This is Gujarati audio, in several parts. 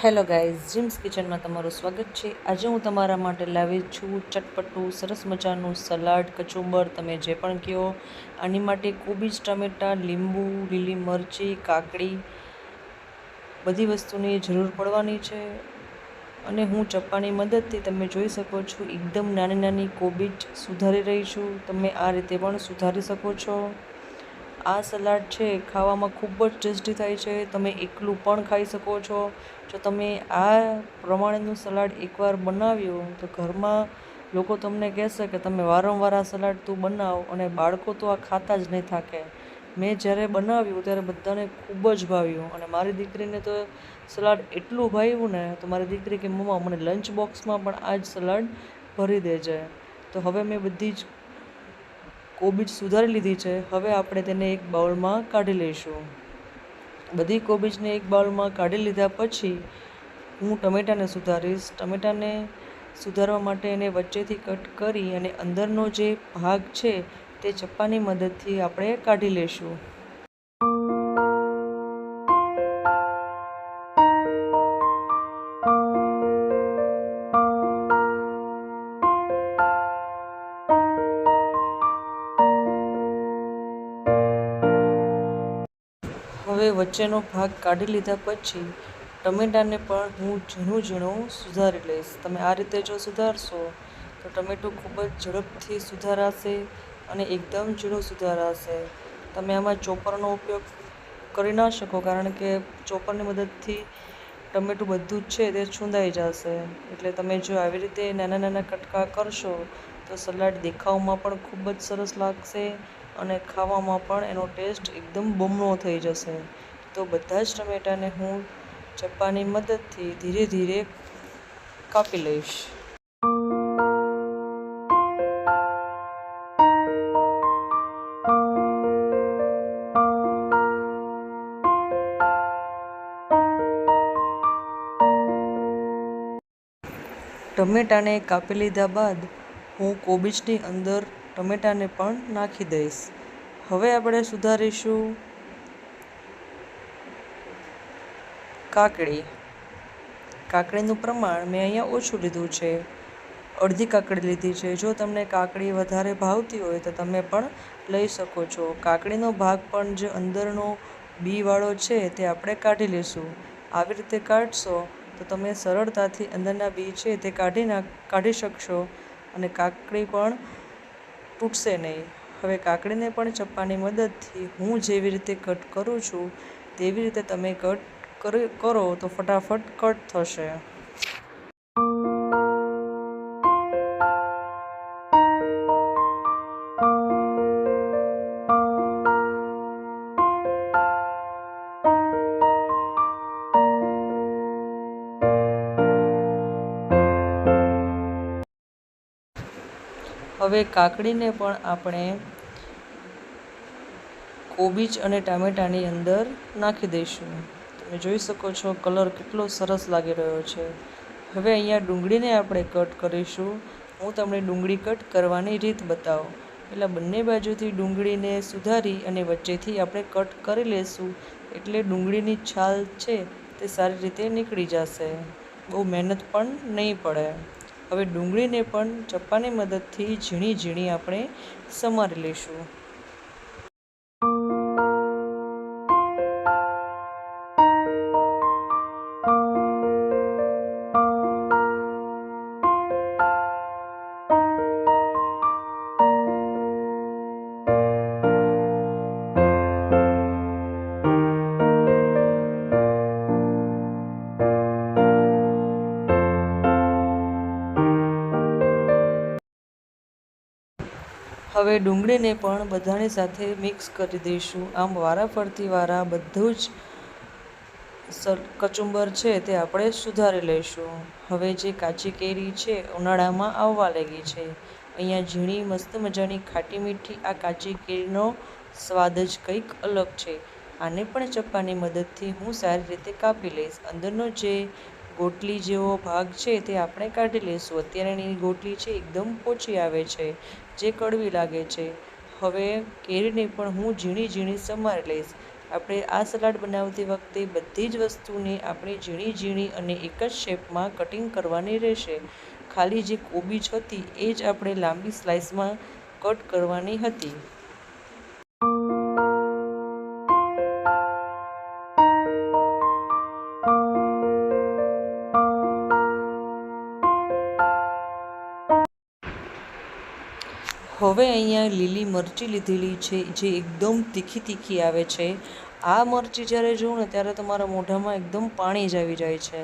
હેલો ગાઈઝ, જીમ્સ કિચનમાં તમારું સ્વાગત છે। આજે હું તમારા માટે લાવી છું ચટપટું સરસ મજાનું સલાડ, કચુંબર, તમે જે પણ કહો। આની માટે કોબીજ, ટમેટાં, લીંબુ, લીલી મરચી, કાકડી બધી વસ્તુની જરૂર પડવાની છે। અને હું ચપ્પાની મદદથી તમે જોઈ શકો છો એકદમ નાની નાની કોબીજ સુધારી રહી છું। તમે આ રીતે પણ સુધારી શકો છો। આ સલાડ છે ખાવામાં ખૂબ જ ટેસ્ટી થાય છે। તમે એકલું પણ ખાઈ શકો છો। જો તમે આ પ્રમાણેનું સલાડ એકવાર બનાવ્યું તો ઘરમાં લોકો તમને કહેશે કે તમે વારંવાર આ સલાડ તું બનાવ, અને બાળકો તો આ ખાતા જ નહીં થાકે। મેં જ્યારે બનાવ્યું ત્યારે બધાને ખૂબ જ ભાવ્યું, અને મારી દીકરીને તો સલાડ એટલું ભાવ્યું ને તો મારી દીકરી કે મમ્મા મને લંચ બોક્સમાં પણ આ જ સલાડ ભરી દેજે। તો હવે મેં બધી જ કોબીજ સુધારી લીધી છે। હવે આપણે તેને એક બાઉલમાં કાઢી લઈશું। બધી કોબીજને એક બાઉલમાં કાઢી લીધા પછી હું ટમેટાને સુધારીશ। ટમેટાને સુધારવા માટે એને વચ્ચેથી કટ કરી અને અંદરનો જે ભાગ છે તે ચપ્પાની મદદથી આપણે કાઢી લઈશું। હવે વચ્ચેનો ભાગ કાઢી લીધા પછી ટમેટાને પણ હું ઝીણું ઝીણું સુધારી લઈશ। તમે આ રીતે જો સુધારશો તો ટમેટું ખૂબ જ ઝડપથી સુધારાશે અને એકદમ ઝીણું સુધારાશે। તમે આમાં ચોપરનો ઉપયોગ કરી ના શકો, કારણ કે ચોપરની મદદથી ટમેટું બધું જ છે તે છૂંદાઈ જશે। એટલે તમે જો આવી રીતે નાના નાના કટકા કરશો તો સલાડ દેખાવમાં પણ ખૂબ જ સરસ લાગશે અને ખાવામાં પણ એનો ટેસ્ટ એકદમ બમણો થઈ જશે। તો બધા જ ટમેટાને હું ચપ્પાની મદદથી ધીરે ધીરે કાપી લઈશ। ટમેટાને કાપી લીધા બાદ હું કોબીજની અંદર ટમેટાને પણ નાખી દઈશ। હવે આપણે સુધારીશું કાકડી। કાકડીનું પ્રમાણ મેં અહીંયા ઓછું લીધું છે, અડધી કાકડી લીધી છે। જો તમને કાકડી વધારે ભાવતી હોય તો તમે પણ લઈ શકો છો। કાકડીનો ભાગ પણ જે અંદરનો બીવાળો છે તે આપણે કાઢી લઈશું। આવી રીતે કાઢશો તો તમે સરળતાથી અંદરના બી છે તે કાઢી શકશો અને કાકડી પણ તૂટશે નહીં। હવે કાકડીને પણ ચપ્પાની મદદથી હું જેવી રીતે કટ કરું છું તેવી રીતે તમે કટ કરો તો ફટાફટ કટ થશે। હવે કાકડીને પણ આપણે કોબીજ અને ટામેટાની અંદર નાખી દઈશું। તમે જોઈ શકો છો કલર કેટલો સરસ લાગી રહ્યો છે। હવે અહીંયા ડુંગળીને આપણે કટ કરીશું। હું તમને ડુંગળી કટ કરવાની રીત બતાવું। પહેલાં બંને બાજુથી ડુંગળીને સુધારી અને વચ્ચેથી આપણે કટ કરી લઈશું, એટલે ડુંગળીની છાલ છે તે સારી રીતે નીકળી જશે, બહુ મહેનત પણ નહીં પડે। હવે ડુંગળીને પણ ચપ્પાની મદદથી ઝીણી ઝીણી આપણે સમારી લઈશું। હવે ડુંગળીને પણ બધાની સાથે મિક્સ કરી દઈશું। આમ વારાફરતી બધું જ કચુંબર છે તે આપણે સુધારી લઈશું। હવે જે કાચી કેરી છે ઉનાળામાં આવવા લાગી છે, અહીંયા ઝીણી મસ્ત મજાની ખાટી મીઠી આ કાચી કેરીનો સ્વાદ જ કંઈક અલગ છે। આને પણ ચપ્પાની મદદથી હું સારી રીતે કાપી લઈશ। અંદરનો જે ગોટલી જેવો ભાગ છે તે આપણે કાઢી લઈશું। અત્યારે એની ગોટલી છે એકદમ પોચી આવે છે, જે કડવી લાગે છે। હવે કેરીને પણ હું ઝીણી ઝીણી સમારી લઈશ। આપણે આ સલાડ બનાવતી વખતે બધી જ વસ્તુને આપણે ઝીણી ઝીણી અને એક જ શેપમાં કટિંગ કરવાની રહેશે. ખાલી જે કોબીજ હતી એ જ આપણે લાંબી સ્લાઇસમાં કટ કરવાની હતી. હવે અહીંયા લીલી મરચી લીધેલી છે જે એકદમ તીખી તીખી આવે છે. આ મરચી જ્યારે જોઉં ને ત્યારે તમારા મોઢામાં એકદમ પાણી જ આવી જાય છે.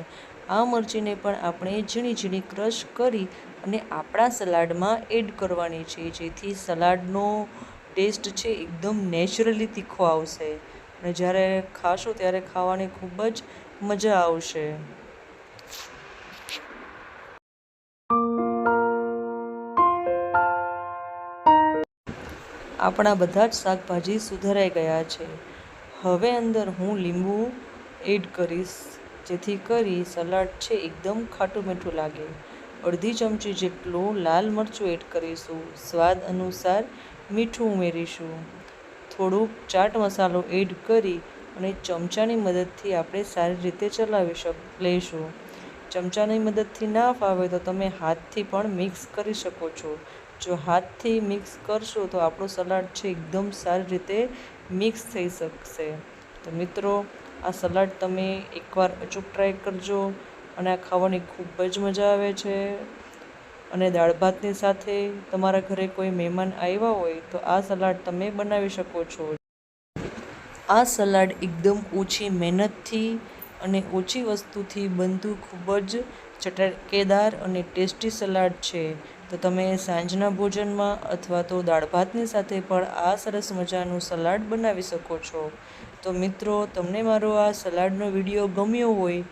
આ મરચીને પણ આપણે ઝીણી ઝીણી ક્રશ કરી અને આપણા સલાડમાં એડ કરવાની છે, જેથી સલાડનો ટેસ્ટ છે એકદમ નેચરલી તીખો આવશે અને જ્યારે ખાશો ત્યારે ખાવાની ખૂબ જ મજા આવશે. આપણા બધા જ શાકભાજી સુધારાઈ ગયા છે. હવે અંદર હું લીંબુ એડ કરીશ, જેથી કરી સલાડ છે એકદમ ખાટું મીઠું લાગે. અડધી ચમચી જેટલું લાલ મરચું એડ કરીશું. સ્વાદ અનુસાર મીઠું ઉમેરીશું. થોડુંક ચાટ મસાલો એડ કરી અને ચમચાની મદદથી આપણે સારી રીતે ચલાવી લઈશું. ચમચાની મદદથી ના ફાવે તો તમે હાથથી પણ મિક્સ કરી શકો છો. જો હાથથી મિક્સ કરશો તો આપણું સલાડ છે એકદમ સારી રીતે મિક્સ થઈ શકશે. તો મિત્રો, આ સલાડ તમે એકવાર અચૂક ટ્રાય કરજો અને આ ખાવાની ખૂબ જ મજા આવે છે. અને દાળ ભાતની સાથે તમારા ઘરે કોઈ મહેમાન આવ્યા હોય તો આ સલાડ તમે બનાવી શકો છો. આ સલાડ એકદમ ઓછી મહેનતથી અને ઓછી વસ્તુથી બનતું ખૂબ જ ચટકેદાર અને ટેસ્ટી સલાડ છે. તો તમે સાંજના ભોજનમાં અથવા તો દાળ ભાતની સાથે પણ આ સરસ મજાનું સલાડ બનાવી શકો છો. તો મિત્રો, તમને મારો આ સલાડનો વિડીયો ગમ્યો હોય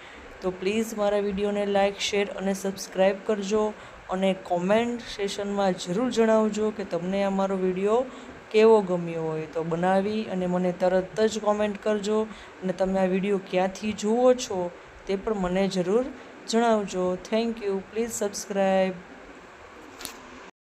તો પ્લીઝ મારા વિડીયોને લાઇક, શેર અને સબસ્ક્રાઈબ કરજો અને કોમેન્ટ સેશનમાં જરૂર જણાવજો કે તમને આ મારો વિડીયો કેવો ગમ્યો હોય. તો બનાવી અને મને તરત જ કોમેન્ટ કરજો અને તમે આ વિડીયો ક્યાંથી જુઓ છો તે પણ મને જરૂર જણાવજો. Thank you. Please subscribe.